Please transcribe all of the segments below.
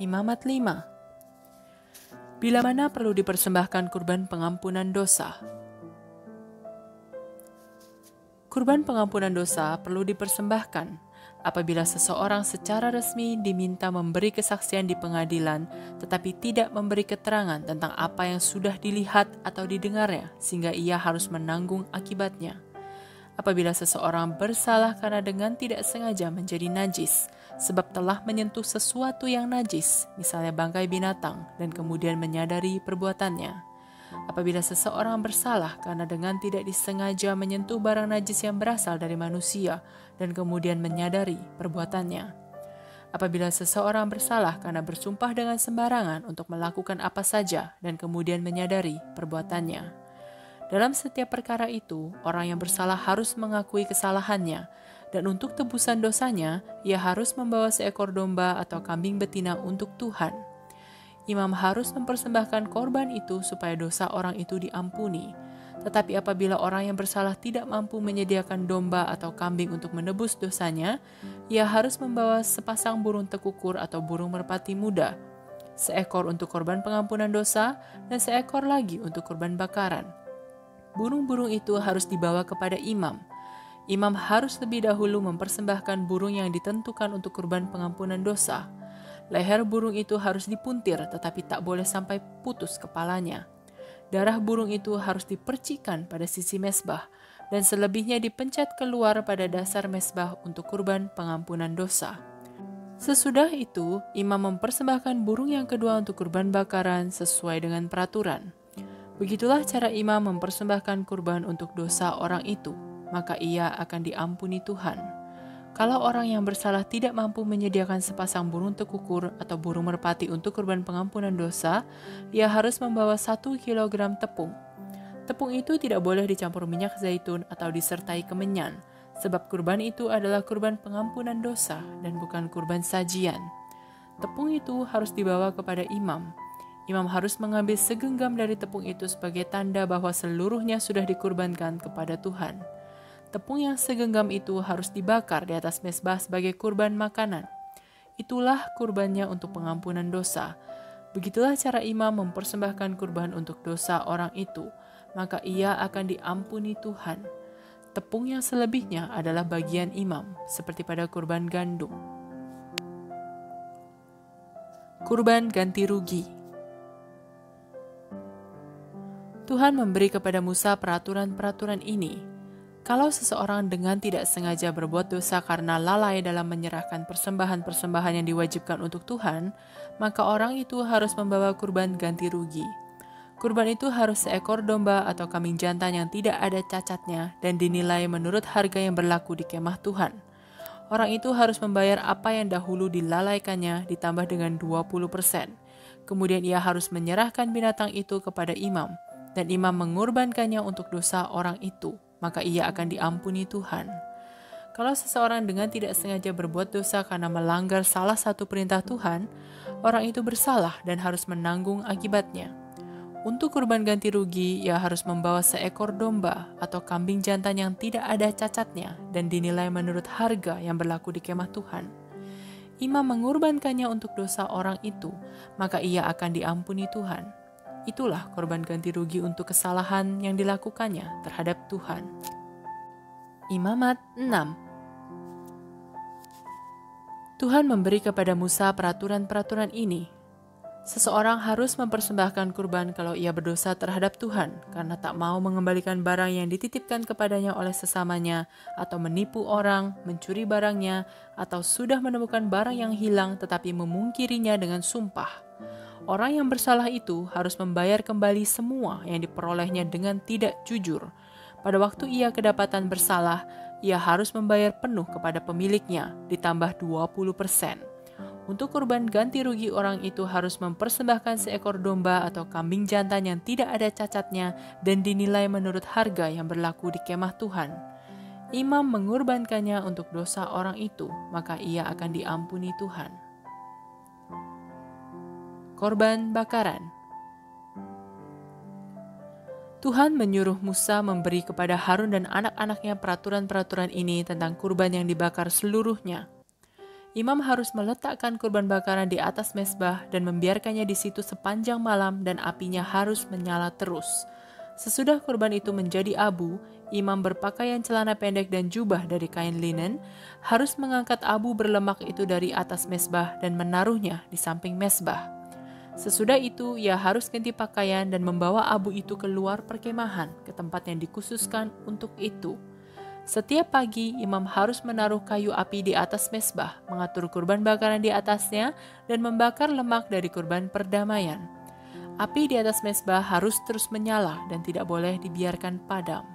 Imamat 5. Bila mana perlu dipersembahkan kurban pengampunan dosa. Kurban pengampunan dosa perlu dipersembahkan apabila seseorang secara resmi diminta memberi kesaksian di pengadilan tetapi tidak memberi keterangan tentang apa yang sudah dilihat atau didengarnya sehingga ia harus menanggung akibatnya. Apabila seseorang bersalah karena dengan tidak sengaja menjadi najis sebab telah menyentuh sesuatu yang najis, misalnya bangkai binatang, dan kemudian menyadari perbuatannya. Apabila seseorang bersalah karena dengan tidak disengaja menyentuh barang najis yang berasal dari manusia dan kemudian menyadari perbuatannya. Apabila seseorang bersalah karena bersumpah dengan sembarangan untuk melakukan apa saja dan kemudian menyadari perbuatannya. Dalam setiap perkara itu, orang yang bersalah harus mengakui kesalahannya, dan untuk tebusan dosanya, ia harus membawa seekor domba atau kambing betina untuk Tuhan. Imam harus mempersembahkan korban itu supaya dosa orang itu diampuni. Tetapi apabila orang yang bersalah tidak mampu menyediakan domba atau kambing untuk menebus dosanya, ia harus membawa sepasang burung tekukur atau burung merpati muda, seekor untuk korban pengampunan dosa dan seekor lagi untuk korban bakaran. Burung-burung itu harus dibawa kepada imam. Imam harus lebih dahulu mempersembahkan burung yang ditentukan untuk kurban pengampunan dosa. Leher burung itu harus dipuntir tetapi tak boleh sampai putus kepalanya. Darah burung itu harus dipercikan pada sisi mezbah dan selebihnya dipencet keluar pada dasar mezbah untuk kurban pengampunan dosa. Sesudah itu, imam mempersembahkan burung yang kedua untuk kurban bakaran sesuai dengan peraturan. Begitulah cara imam mempersembahkan kurban untuk dosa orang itu, maka ia akan diampuni Tuhan. Kalau orang yang bersalah tidak mampu menyediakan sepasang burung tekukur atau burung merpati untuk kurban pengampunan dosa, ia harus membawa 1 kilogram tepung. Tepung itu tidak boleh dicampur minyak zaitun atau disertai kemenyan, sebab kurban itu adalah kurban pengampunan dosa dan bukan kurban sajian. Tepung itu harus dibawa kepada imam. Imam harus mengambil segenggam dari tepung itu sebagai tanda bahwa seluruhnya sudah dikurbankan kepada Tuhan. Tepung yang segenggam itu harus dibakar di atas mezbah sebagai kurban makanan. Itulah kurbannya untuk pengampunan dosa. Begitulah cara imam mempersembahkan kurban untuk dosa orang itu, maka ia akan diampuni Tuhan. Tepung yang selebihnya adalah bagian imam, seperti pada kurban gandum. Kurban ganti rugi. Tuhan memberi kepada Musa peraturan-peraturan ini. Kalau seseorang dengan tidak sengaja berbuat dosa karena lalai dalam menyerahkan persembahan-persembahan yang diwajibkan untuk Tuhan, maka orang itu harus membawa kurban ganti rugi. Kurban itu harus seekor domba atau kambing jantan yang tidak ada cacatnya dan dinilai menurut harga yang berlaku di kemah Tuhan. Orang itu harus membayar apa yang dahulu dilalaikannya ditambah dengan 20%. Kemudian ia harus menyerahkan binatang itu kepada imam, dan imam mengorbankannya untuk dosa orang itu, maka ia akan diampuni Tuhan. Kalau seseorang dengan tidak sengaja berbuat dosa karena melanggar salah satu perintah Tuhan, orang itu bersalah dan harus menanggung akibatnya. Untuk kurban ganti rugi, ia harus membawa seekor domba atau kambing jantan yang tidak ada cacatnya dan dinilai menurut harga yang berlaku di kemah Tuhan. Imam mengorbankannya untuk dosa orang itu, maka ia akan diampuni Tuhan. Itulah korban ganti rugi untuk kesalahan yang dilakukannya terhadap Tuhan. Imamat 6. Tuhan memberi kepada Musa peraturan-peraturan ini. Seseorang harus mempersembahkan kurban kalau ia berdosa terhadap Tuhan karena tak mau mengembalikan barang yang dititipkan kepadanya oleh sesamanya, atau menipu orang, mencuri barangnya, atau sudah menemukan barang yang hilang tetapi memungkirinya dengan sumpah. Orang yang bersalah itu harus membayar kembali semua yang diperolehnya dengan tidak jujur. Pada waktu ia kedapatan bersalah, ia harus membayar penuh kepada pemiliknya, ditambah 20%. Untuk kurban ganti rugi, orang itu harus mempersembahkan seekor domba atau kambing jantan yang tidak ada cacatnya dan dinilai menurut harga yang berlaku di kemah Tuhan. Imam mengorbankannya untuk dosa orang itu, maka ia akan diampuni Tuhan. Korban bakaran. Tuhan menyuruh Musa memberi kepada Harun dan anak-anaknya peraturan-peraturan ini tentang kurban yang dibakar seluruhnya. Imam harus meletakkan kurban bakaran di atas mezbah dan membiarkannya di situ sepanjang malam dan apinya harus menyala terus. Sesudah kurban itu menjadi abu, imam berpakaian celana pendek dan jubah dari kain linen, harus mengangkat abu berlemak itu dari atas mezbah dan menaruhnya di samping mezbah. Sesudah itu, ia harus ganti pakaian dan membawa abu itu keluar perkemahan ke tempat yang dikhususkan untuk itu. Setiap pagi, imam harus menaruh kayu api di atas mezbah, mengatur kurban bakaran di atasnya, dan membakar lemak dari kurban perdamaian. Api di atas mezbah harus terus menyala dan tidak boleh dibiarkan padam.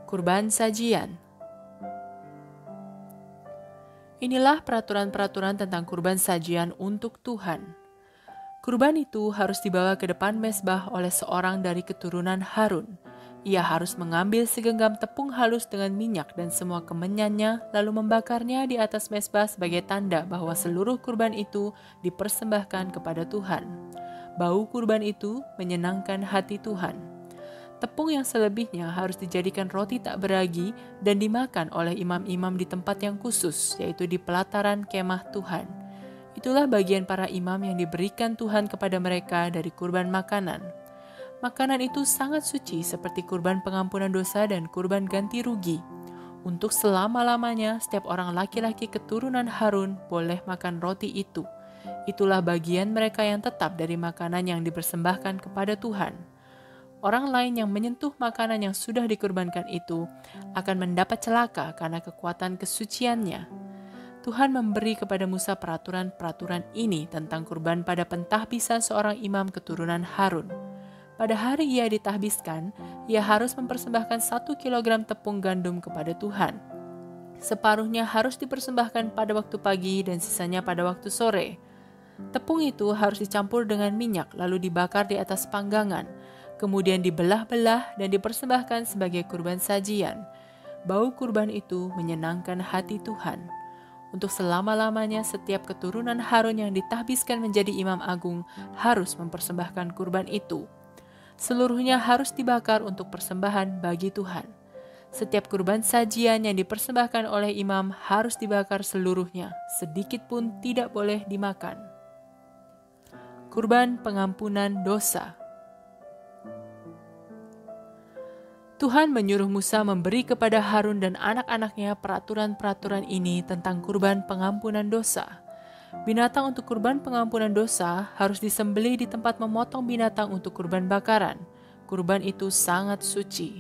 Kurban sajian. Inilah peraturan-peraturan tentang kurban sajian untuk Tuhan. Kurban itu harus dibawa ke depan mezbah oleh seorang dari keturunan Harun. Ia harus mengambil segenggam tepung halus dengan minyak dan semua kemenyannya, lalu membakarnya di atas mezbah sebagai tanda bahwa seluruh kurban itu dipersembahkan kepada Tuhan. Bau kurban itu menyenangkan hati Tuhan. Tepung yang selebihnya harus dijadikan roti tak beragi dan dimakan oleh imam-imam di tempat yang khusus, yaitu di pelataran kemah Tuhan. Itulah bagian para imam yang diberikan Tuhan kepada mereka dari kurban makanan. Makanan itu sangat suci seperti kurban pengampunan dosa dan kurban ganti rugi. Untuk selama-lamanya, setiap orang laki-laki keturunan Harun boleh makan roti itu. Itulah bagian mereka yang tetap dari makanan yang dipersembahkan kepada Tuhan. Orang lain yang menyentuh makanan yang sudah dikurbankan itu akan mendapat celaka karena kekuatan kesuciannya. Tuhan memberi kepada Musa peraturan-peraturan ini tentang kurban pada pentahbisan seorang imam keturunan Harun. Pada hari ia ditahbiskan, ia harus mempersembahkan 1 kilogram tepung gandum kepada Tuhan. Separuhnya harus dipersembahkan pada waktu pagi dan sisanya pada waktu sore. Tepung itu harus dicampur dengan minyak lalu dibakar di atas panggangan, kemudian dibelah-belah dan dipersembahkan sebagai kurban sajian. Bau kurban itu menyenangkan hati Tuhan. Untuk selama-lamanya setiap keturunan Harun yang ditahbiskan menjadi imam agung harus mempersembahkan kurban itu. Seluruhnya harus dibakar untuk persembahan bagi Tuhan. Setiap kurban sajian yang dipersembahkan oleh imam harus dibakar seluruhnya, sedikit pun tidak boleh dimakan. Kurban pengampunan dosa. Tuhan menyuruh Musa memberi kepada Harun dan anak-anaknya peraturan-peraturan ini tentang kurban pengampunan dosa. Binatang untuk kurban pengampunan dosa harus disembelih di tempat memotong binatang untuk kurban bakaran. Kurban itu sangat suci.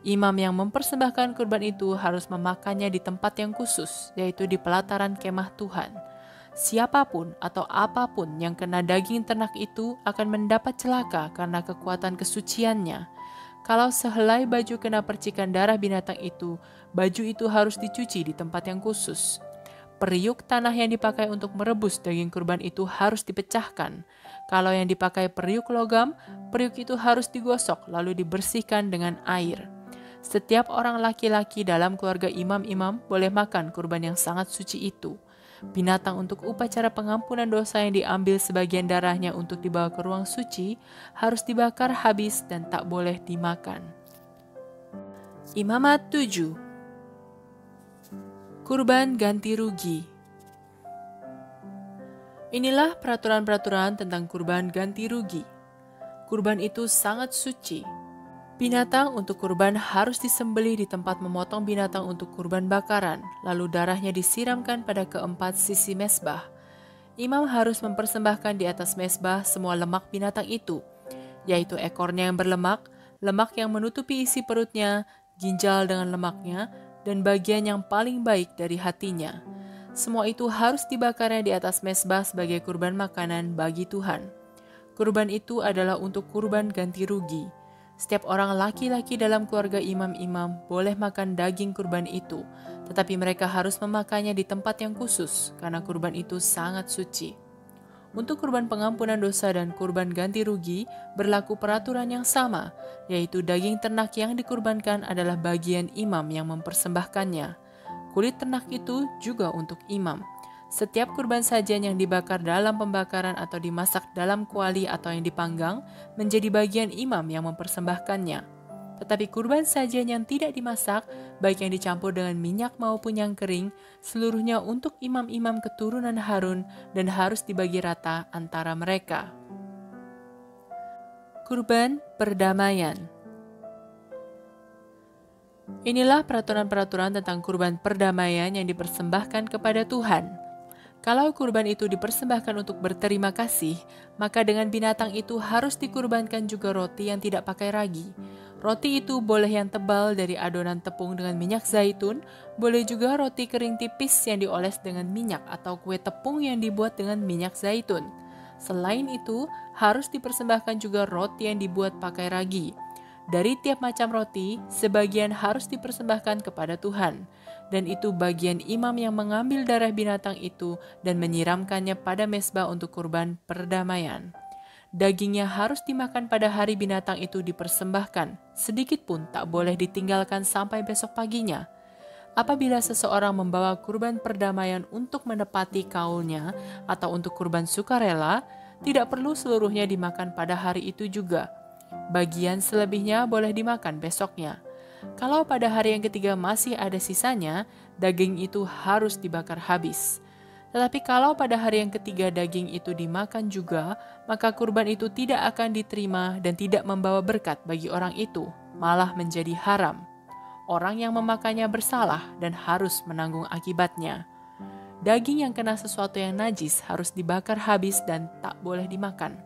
Imam yang mempersembahkan kurban itu harus memakannya di tempat yang khusus, yaitu di pelataran kemah Tuhan. Siapapun atau apapun yang kena daging ternak itu akan mendapat celaka karena kekuatan kesuciannya. Kalau sehelai baju kena percikan darah binatang itu, baju itu harus dicuci di tempat yang khusus. Periuk tanah yang dipakai untuk merebus daging kurban itu harus dipecahkan. Kalau yang dipakai periuk logam, periuk itu harus digosok lalu dibersihkan dengan air. Setiap orang laki-laki dalam keluarga imam-imam boleh makan kurban yang sangat suci itu. Binatang untuk upacara pengampunan dosa yang diambil sebagian darahnya untuk dibawa ke ruang suci harus dibakar habis dan tak boleh dimakan. Imamat 7. Kurban ganti rugi. Inilah peraturan-peraturan tentang kurban ganti rugi. Kurban itu sangat suci. Binatang untuk kurban harus disembelih di tempat memotong binatang untuk kurban bakaran, lalu darahnya disiramkan pada keempat sisi mezbah. Imam harus mempersembahkan di atas mezbah semua lemak binatang itu, yaitu ekornya yang berlemak, lemak yang menutupi isi perutnya, ginjal dengan lemaknya, dan bagian yang paling baik dari hatinya. Semua itu harus dibakarnya di atas mezbah sebagai kurban makanan bagi Tuhan. Kurban itu adalah untuk kurban ganti rugi. Setiap orang laki-laki dalam keluarga imam-imam boleh makan daging kurban itu, tetapi mereka harus memakannya di tempat yang khusus, karena kurban itu sangat suci. Untuk kurban pengampunan dosa dan kurban ganti rugi, berlaku peraturan yang sama, yaitu daging ternak yang dikurbankan adalah bagian imam yang mempersembahkannya. Kulit ternak itu juga untuk imam. Setiap kurban sajian yang dibakar dalam pembakaran atau dimasak dalam kuali atau yang dipanggang menjadi bagian imam yang mempersembahkannya. Tetapi kurban sajian yang tidak dimasak, baik yang dicampur dengan minyak maupun yang kering, seluruhnya untuk imam-imam keturunan Harun dan harus dibagi rata antara mereka. Kurban perdamaian. Inilah peraturan-peraturan tentang kurban perdamaian yang dipersembahkan kepada Tuhan. Kalau kurban itu dipersembahkan untuk berterima kasih, maka dengan binatang itu harus dikurbankan juga roti yang tidak pakai ragi. Roti itu boleh yang tebal dari adonan tepung dengan minyak zaitun, boleh juga roti kering tipis yang dioles dengan minyak atau kue tepung yang dibuat dengan minyak zaitun. Selain itu, harus dipersembahkan juga roti yang dibuat pakai ragi. Dari tiap macam roti, sebagian harus dipersembahkan kepada Tuhan, dan itu bagian imam yang mengambil darah binatang itu dan menyiramkannya pada mezbah untuk kurban perdamaian. Dagingnya harus dimakan pada hari binatang itu dipersembahkan, sedikit pun tak boleh ditinggalkan sampai besok paginya. Apabila seseorang membawa kurban perdamaian untuk menepati kaulnya atau untuk kurban sukarela, tidak perlu seluruhnya dimakan pada hari itu juga. Bagian selebihnya boleh dimakan besoknya. Kalau pada hari yang ketiga masih ada sisanya, daging itu harus dibakar habis. Tetapi kalau pada hari yang ketiga daging itu dimakan juga, maka kurban itu tidak akan diterima dan tidak membawa berkat bagi orang itu, malah menjadi haram. Orang yang memakannya bersalah dan harus menanggung akibatnya. Daging yang kena sesuatu yang najis harus dibakar habis dan tak boleh dimakan.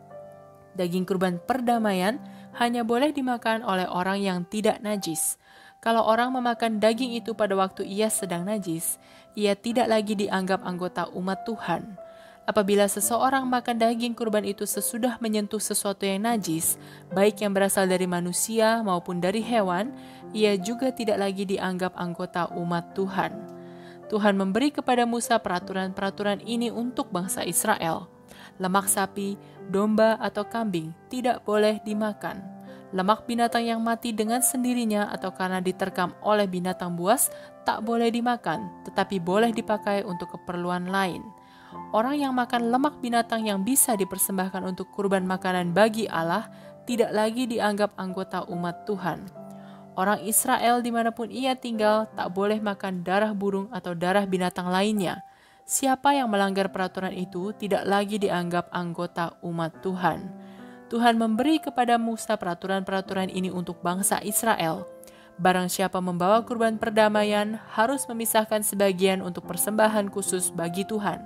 Daging kurban perdamaian hanya boleh dimakan oleh orang yang tidak najis. Kalau orang memakan daging itu pada waktu ia sedang najis, ia tidak lagi dianggap anggota umat Tuhan. Apabila seseorang makan daging kurban itu sesudah menyentuh sesuatu yang najis, baik yang berasal dari manusia maupun dari hewan, ia juga tidak lagi dianggap anggota umat Tuhan. Tuhan memberi kepada Musa peraturan-peraturan ini untuk bangsa Israel. Lemak sapi, domba atau kambing tidak boleh dimakan. Lemak binatang yang mati dengan sendirinya atau karena diterkam oleh binatang buas tak boleh dimakan, tetapi boleh dipakai untuk keperluan lain. Orang yang makan lemak binatang yang bisa dipersembahkan untuk kurban makanan bagi Allah tidak lagi dianggap anggota umat Tuhan. Orang Israel dimanapun ia tinggal tak boleh makan darah burung atau darah binatang lainnya. Siapa yang melanggar peraturan itu tidak lagi dianggap anggota umat Tuhan. Tuhan memberi kepada Musa peraturan-peraturan ini untuk bangsa Israel. Barang siapa membawa kurban perdamaian harus memisahkan sebagian untuk persembahan khusus bagi Tuhan.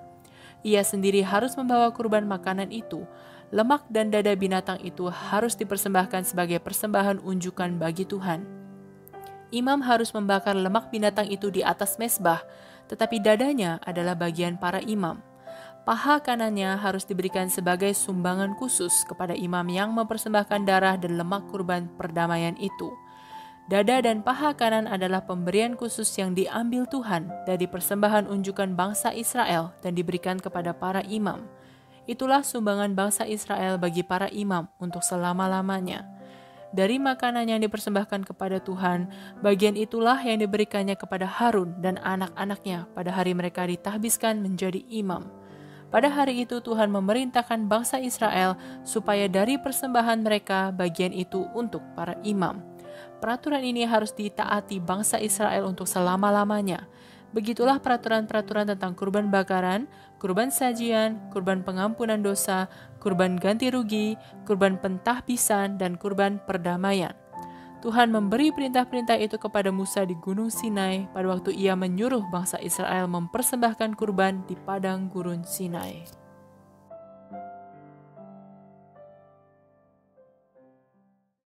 Ia sendiri harus membawa kurban makanan itu. Lemak dan dada binatang itu harus dipersembahkan sebagai persembahan unjukan bagi Tuhan. Imam harus membakar lemak binatang itu di atas mezbah, tetapi dadanya adalah bagian para imam. Paha kanannya harus diberikan sebagai sumbangan khusus kepada imam yang mempersembahkan darah dan lemak kurban perdamaian itu. Dada dan paha kanan adalah pemberian khusus yang diambil Tuhan dari persembahan unjukan bangsa Israel dan diberikan kepada para imam. Itulah sumbangan bangsa Israel bagi para imam untuk selama-lamanya. Dari makanan yang dipersembahkan kepada Tuhan, bagian itulah yang diberikannya kepada Harun dan anak-anaknya pada hari mereka ditahbiskan menjadi imam. Pada hari itu Tuhan memerintahkan bangsa Israel supaya dari persembahan mereka bagian itu untuk para imam. Peraturan ini harus ditaati bangsa Israel untuk selama-lamanya. Begitulah peraturan-peraturan tentang kurban bakaran, kurban sajian, kurban pengampunan dosa, kurban ganti rugi, kurban pentahbisan, dan kurban perdamaian. Tuhan memberi perintah-perintah itu kepada Musa di Gunung Sinai pada waktu ia menyuruh bangsa Israel mempersembahkan kurban di padang gurun Sinai.